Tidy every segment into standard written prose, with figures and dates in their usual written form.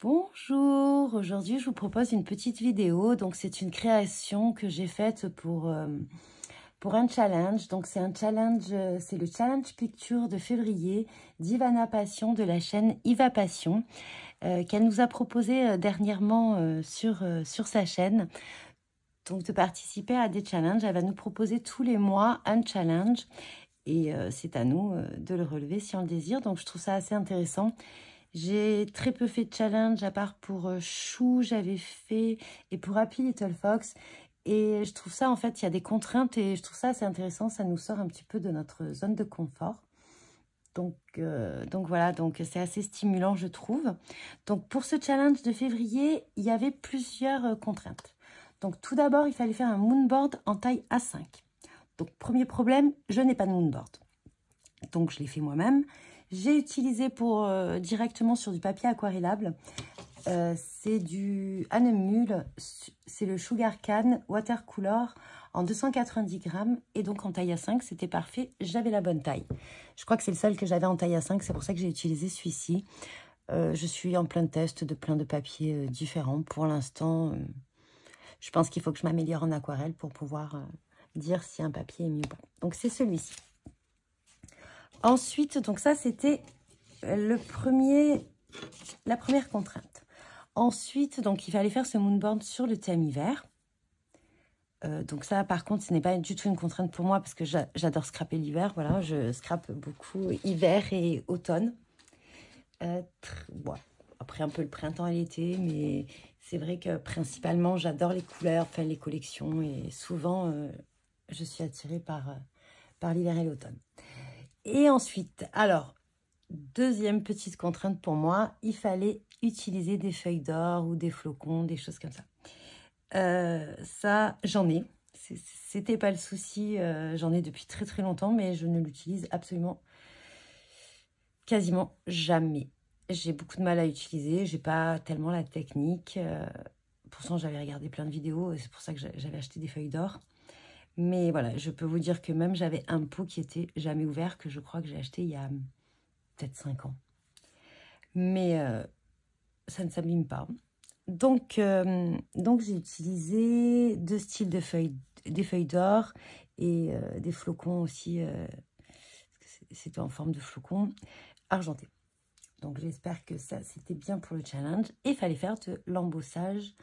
Bonjour, aujourd'hui je vous propose une petite vidéo. Donc c'est une création que j'ai faite pour un challenge. Donc c'est un challenge, c'est le challenge picture de février d'Ivana Passion de la chaîne Iva Passion qu'elle nous a proposé dernièrement sur sa chaîne. Donc de participer à des challenges, elle va nous proposer tous les mois un challenge et c'est à nous de le relever si on le désire. Donc je trouve ça assez intéressant. J'ai très peu fait de challenge, à part pour Chou, j'avais fait, et pour Happy Little Fox. Et je trouve ça, en fait, il y a des contraintes et je trouve ça assez intéressant. Ça nous sort un petit peu de notre zone de confort. Donc voilà, donc c'est assez stimulant, je trouve. Donc pour ce challenge de février, il y avait plusieurs contraintes. Donc tout d'abord, il fallait faire un moonboard en taille A5. Donc premier problème, je n'ai pas de moonboard. Donc je l'ai fait moi-même. J'ai utilisé directement sur du papier aquarellable. C'est du Hanemühl, c'est le Sugar Cane Watercolor en 290 grammes. Et donc en taille A5, c'était parfait. J'avais la bonne taille. Je crois que c'est le seul que j'avais en taille A5. C'est pour ça que j'ai utilisé celui-ci. Je suis en plein test de plein de papiers différents. Pour l'instant, je pense qu'il faut que je m'améliore en aquarelle pour pouvoir dire si un papier est mieux ou pas. Donc c'est celui-ci. Ensuite, donc ça, c'était la première contrainte. Ensuite, donc il fallait faire ce moonboard sur le thème hiver. Donc ça, par contre, ce n'est pas du tout une contrainte pour moi parce que j'adore scraper l'hiver. Voilà, je scrape beaucoup hiver et automne. Bon, après un peu le printemps et l'été, mais c'est vrai que principalement, j'adore les couleurs, enfin les collections. Et souvent, je suis attirée par l'hiver et l'automne. Et ensuite, alors, deuxième petite contrainte pour moi, il fallait utiliser des feuilles d'or ou des flocons, des choses comme ça. Ça, j'en ai. C'était pas le souci. J'en ai depuis très très longtemps, mais je ne l'utilise absolument quasiment jamais. J'ai beaucoup de mal à utiliser. J'ai pas tellement la technique. Pourtant, j'avais regardé plein de vidéos et c'est pour ça que j'avais acheté des feuilles d'or. Mais voilà, je peux vous dire que même j'avais un pot qui était jamais ouvert, que je crois que j'ai acheté il y a peut-être 5 ans. Mais ça ne s'abîme pas. Donc j'ai utilisé deux styles de feuilles, des feuilles d'or et des flocons aussi. C'était en forme de flocons argentés. Donc j'espère que ça, c'était bien pour le challenge. Et il fallait faire de l'embossage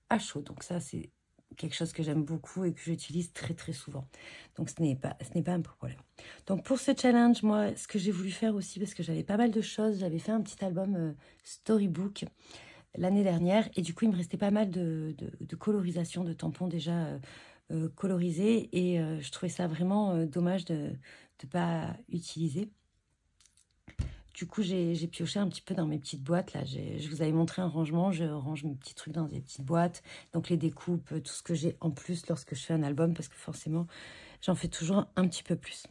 à chaud. Donc ça, c'est quelque chose que j'aime beaucoup et que j'utilise très très souvent. Donc ce n'est pas un problème. Donc pour ce challenge, moi, ce que j'ai voulu faire aussi, parce que j'avais pas mal de choses, j'avais fait un petit album storybook l'année dernière et du coup il me restait pas mal de colorisation, de tampons déjà colorisés et je trouvais ça vraiment dommage de ne pas utiliser. Du coup, j'ai pioché un petit peu dans mes petites boîtes. Là, je vous avais montré un rangement. Je range mes petits trucs dans des petites boîtes. Donc, les découpes, tout ce que j'ai en plus lorsque je fais un album. Parce que forcément, j'en fais toujours un petit peu plus.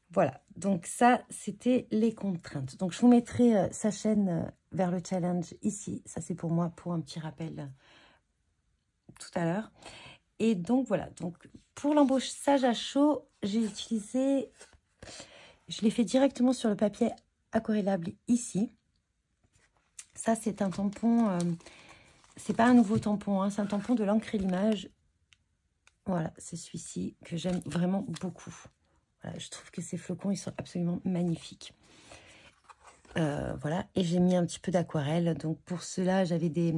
Voilà. Donc, ça, c'était les contraintes. Donc, je vous mettrai sa chaîne vers le challenge ici. Ça, c'est pour moi, pour un petit rappel tout à l'heure. Et donc, voilà. Donc, pour l'embossage à chaud, j'ai utilisé... Je l'ai fait directement sur le papier aquarellable ici. Ça, c'est un tampon, c'est pas un nouveau tampon, hein, c'est un tampon de l'encre et l'image. Voilà, c'est celui-ci que j'aime vraiment beaucoup. Voilà, je trouve que ces flocons, ils sont absolument magnifiques. Voilà, et j'ai mis un petit peu d'aquarelle. Donc pour cela, j'avais des...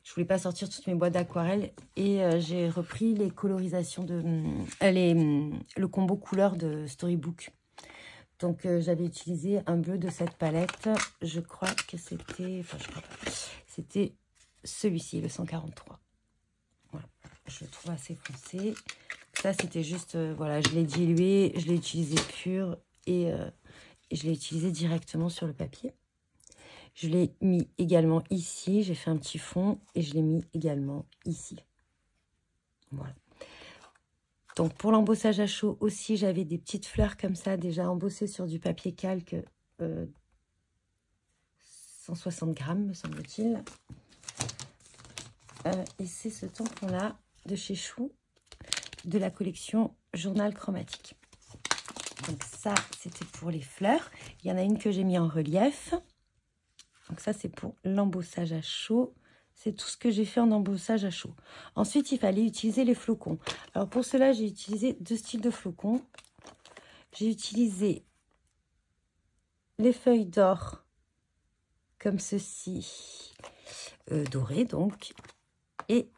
Je voulais pas sortir toutes mes boîtes d'aquarelle et j'ai repris les colorisations de... le combo couleur de Storybook. Donc, j'avais utilisé un bleu de cette palette. Je crois que c'était... Enfin, je crois pas. C'était celui-ci, le 143. Voilà. Je le trouve assez foncé. Ça, c'était juste... voilà, je l'ai dilué, je l'ai utilisé pur et je l'ai utilisé directement sur le papier. Je l'ai mis également ici. J'ai fait un petit fond et je l'ai mis également ici. Voilà. Donc, pour l'embossage à chaud aussi, j'avais des petites fleurs comme ça, déjà embossées sur du papier calque, 160 grammes, me semble-t-il. Et c'est ce tampon-là, de chez Chou, de la collection Journal Chromatique. Donc ça, c'était pour les fleurs. Il y en a une que j'ai mis en relief. Donc ça, c'est pour l'embossage à chaud. C'est tout ce que j'ai fait en embossage à chaud. Ensuite, il fallait utiliser les flocons. Alors pour cela, j'ai utilisé 2 styles de flocons. J'ai utilisé les feuilles d'or comme ceci, dorées donc, et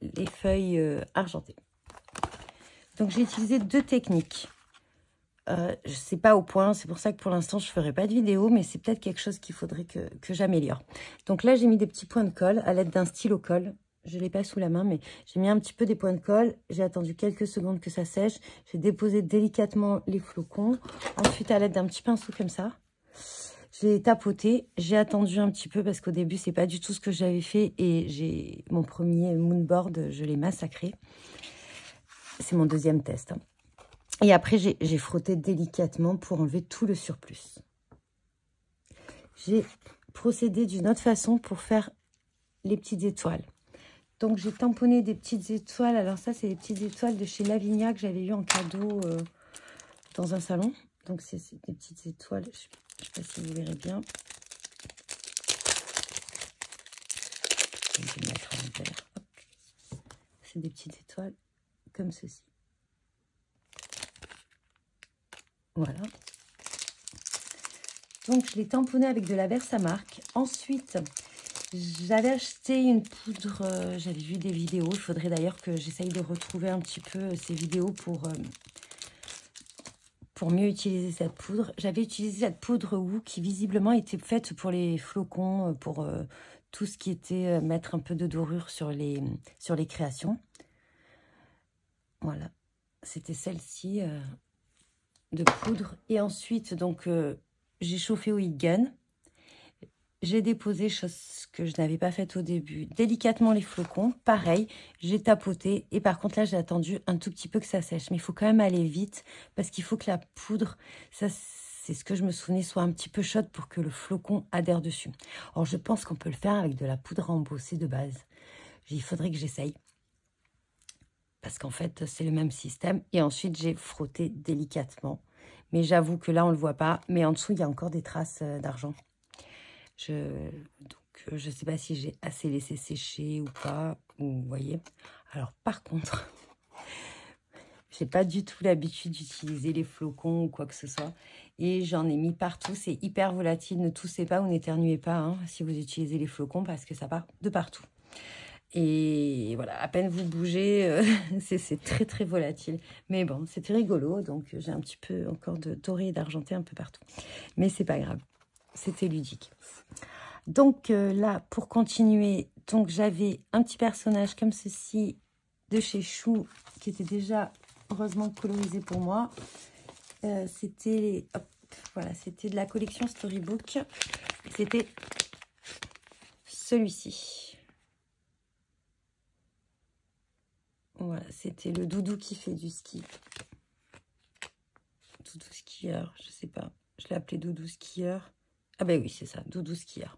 les feuilles argentées. Donc j'ai utilisé 2 techniques. Je ne sais pas au point, c'est pour ça que pour l'instant je ne ferai pas de vidéo, mais c'est peut-être quelque chose qu'il faudrait que j'améliore. Donc là j'ai mis des petits points de colle à l'aide d'un stylo colle. Je ne l'ai pas sous la main, mais j'ai mis un petit peu des points de colle. J'ai attendu quelques secondes que ça sèche. J'ai déposé délicatement les flocons. Ensuite à l'aide d'un petit pinceau comme ça, j'ai tapoté. J'ai attendu un petit peu parce qu'au début c'est pas du tout ce que j'avais fait et j'ai mon premier moonboard, je l'ai massacré. C'est mon deuxième test. Et après, j'ai frotté délicatement pour enlever tout le surplus. J'ai procédé d'une autre façon pour faire les petites étoiles. Donc, j'ai tamponné des petites étoiles. Alors ça, c'est les petites étoiles de chez Lavinia que j'avais eu en cadeau dans un salon. Donc, c'est des petites étoiles. Je ne sais pas si vous verrez bien. Je vais le mettre à l'envers. C'est des petites étoiles comme ceci. Voilà. Donc, je l'ai tamponné avec de la Versamark. Ensuite, j'avais acheté une poudre. J'avais vu des vidéos. Il faudrait d'ailleurs que j'essaye de retrouver un petit peu ces vidéos pour mieux utiliser cette poudre. J'avais utilisé cette poudre Woo qui visiblement était faite pour les flocons, pour tout ce qui était mettre un peu de dorure sur les créations. Voilà. C'était celle-ci. De poudre. Et ensuite, donc, j'ai chauffé au heat gun. J'ai déposé, chose que je n'avais pas faite au début, délicatement les flocons. Pareil, j'ai tapoté. Et par contre, là, j'ai attendu un tout petit peu que ça sèche. Mais il faut quand même aller vite parce qu'il faut que la poudre, ça, c'est ce que je me souvenais, soit un petit peu chaude pour que le flocon adhère dessus. Alors, je pense qu'on peut le faire avec de la poudre embossée de base. Il faudrait que j'essaye. Parce qu'en fait, c'est le même système. Et ensuite, j'ai frotté délicatement. Mais j'avoue que là, on ne le voit pas. Mais en dessous, il y a encore des traces d'argent. Donc, je ne sais pas si j'ai assez laissé sécher ou pas. Vous voyez. Alors, par contre, je n'ai pas du tout l'habitude d'utiliser les flocons ou quoi que ce soit. Et j'en ai mis partout. C'est hyper volatile. Ne toussez pas ou n'éternuez pas hein, si vous utilisez les flocons parce que ça part de partout. Et voilà, à peine vous bougez, c'est très très volatile. Mais bon, c'était rigolo, donc j'ai un petit peu encore de doré et d'argenté un peu partout. Mais c'est pas grave, c'était ludique. Donc là, pour continuer, donc j'avais un petit personnage comme ceci de chez Chou, qui était déjà heureusement colorisé pour moi. C'était voilà, c'était de la collection Storybook. C'était celui-ci. Voilà, c'était le doudou qui fait du ski. Doudou skieur, je sais pas. Je l'ai appelé doudou skieur. Ah ben oui, c'est ça, doudou skieur.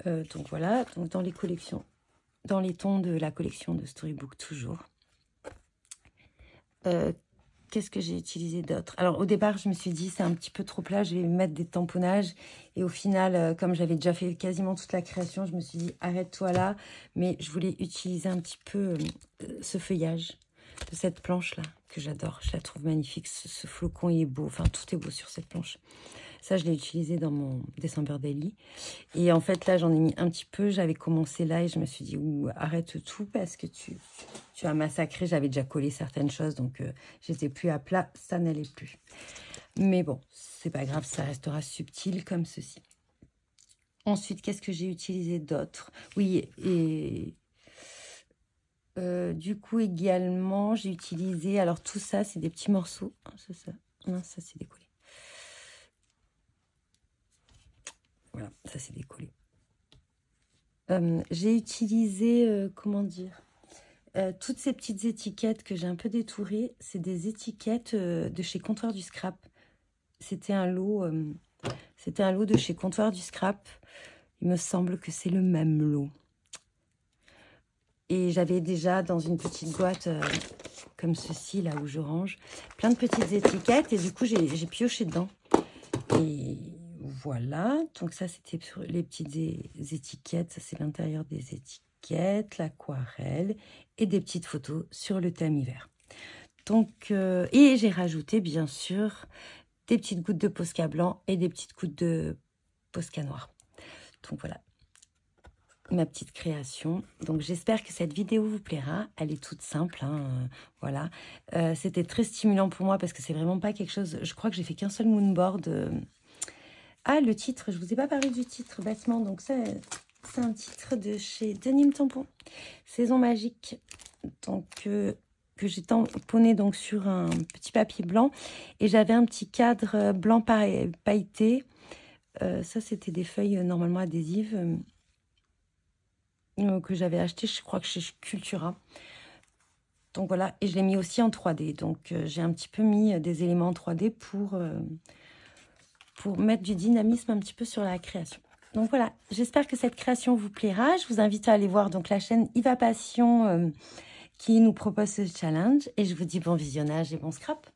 Donc voilà, donc dans les collections, dans les tons de la collection de Storybook toujours. Qu'est-ce que j'ai utilisé d'autre? Alors au départ, je me suis dit c'est un petit peu trop plat, je vais mettre des tamponnages. Et au final, comme j'avais déjà fait quasiment toute la création, je me suis dit arrête-toi là. Mais je voulais utiliser un petit peu ce feuillage de cette planche là que j'adore. Je la trouve magnifique. Ce flocon il est beau. Enfin tout est beau sur cette planche. Ça, je l'ai utilisé dans mon December Daily. Et en fait, là, j'en ai mis un petit peu. J'avais commencé là et je me suis dit, arrête tout parce que tu as massacré. J'avais déjà collé certaines choses, donc j'étais plus à plat. Ça n'allait plus. Mais bon, c'est pas grave, ça restera subtil comme ceci. Ensuite, qu'est-ce que j'ai utilisé d'autre? Oui, et du coup, également, j'ai utilisé... Alors, tout ça, c'est des petits morceaux. Oh, ça. Non, ça, c'est décollé. Voilà, ça c'est décollé. J'ai utilisé, comment dire, toutes ces petites étiquettes que j'ai un peu détourées. C'est des étiquettes de chez Comptoir du Scrap. C'était un lot de chez Comptoir du Scrap. Il me semble que c'est le même lot. Et j'avais déjà dans une petite boîte comme ceci, là où je range, plein de petites étiquettes. Et du coup, j'ai pioché dedans. Et voilà, donc ça c'était sur les petites étiquettes, ça c'est l'intérieur des étiquettes, l'aquarelle et des petites photos sur le thème hiver. Donc, et j'ai rajouté bien sûr des petites gouttes de Posca blanc et des petites gouttes de Posca noir. Donc voilà, ma petite création. Donc j'espère que cette vidéo vous plaira. Elle est toute simple, hein, voilà. C'était très stimulant pour moi parce que c'est vraiment pas quelque chose... Je crois que j'ai fait qu'un seul moonboard. Ah, le titre, je vous ai pas parlé du titre, bêtement. Donc c'est un titre de chez Denim Tampon. Saison magique. Donc... que j'ai tamponné donc sur un petit papier blanc. Et j'avais un petit cadre blanc pailleté. Ça, c'était des feuilles normalement adhésives que j'avais acheté, je crois que chez Cultura. Donc voilà, et je l'ai mis aussi en 3D. Donc j'ai un petit peu mis des éléments en 3D pour mettre du dynamisme un petit peu sur la création. Donc voilà, j'espère que cette création vous plaira. Je vous invite à aller voir donc la chaîne Iva Passion qui nous propose ce challenge. Et je vous dis bon visionnage et bon scrap.